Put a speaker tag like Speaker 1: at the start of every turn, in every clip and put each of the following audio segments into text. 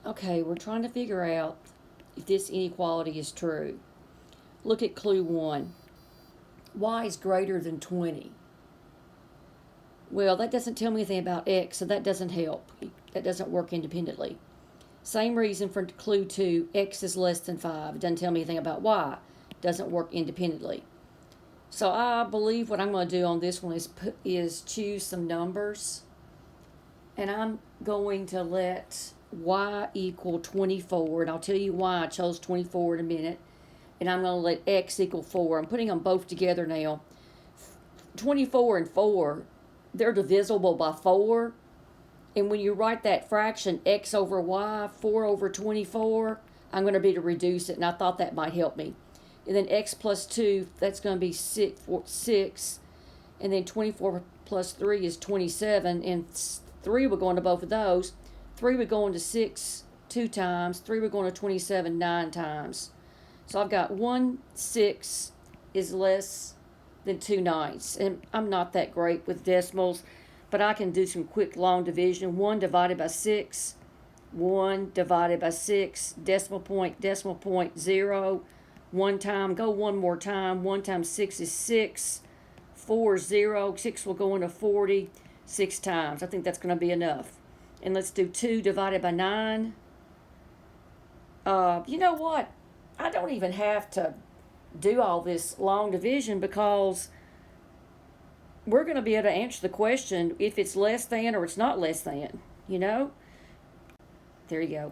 Speaker 1: Okay, we're trying to figure out if this inequality is true. Look at clue 1. Y is greater than 20. Well, that doesn't tell me anything about x, so that doesn't help. That doesn't work independently. Same reason for clue 2, x is less than 5. It doesn't tell me anything about y. It doesn't work independently. So I believe what I'm going to do on this one is choose some numbers. And I'm going to let y equal 24. And I'll tell you why I chose 24 in a minute. And I'm going to let x equal 4. I'm putting them both together now. 24 and 4, they're divisible by 4. And when you write that fraction, x over y, 4 over 24, I'm going to be to reduce it. And I thought that might help me. And then x plus 2, that's going to be 6. And then 24 plus 3 is 27. And 3 would go into both of those. 3 would go into 6 2 times. 3 would go into 27 9 times. So I've got 1 6 is less than 2 ninths. And I'm not that great with decimals, but I can do some quick long division. 1 divided by 6. 1 divided by 6. Decimal point, 0. 1 time, go one more time. 1 times 6 is 6. 4 is 0. 6 will go into 40 6 times. I think that's going to be enough. And let's do 2 divided by 9. You know what? I don't even have to do all this long division because we're going to be able to answer the question if it's less than or it's not less than, you know? There you go.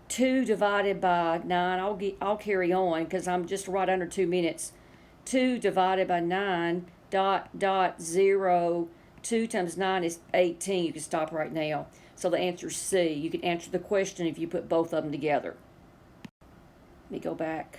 Speaker 1: 2 divided by 9, I'll carry on because I'm just right under 2 minutes. 2 divided by 9, ... 0. 2 times 9 is 18. You can stop right now. So the answer is C. You can answer the question if you put both of them together. Let me go back.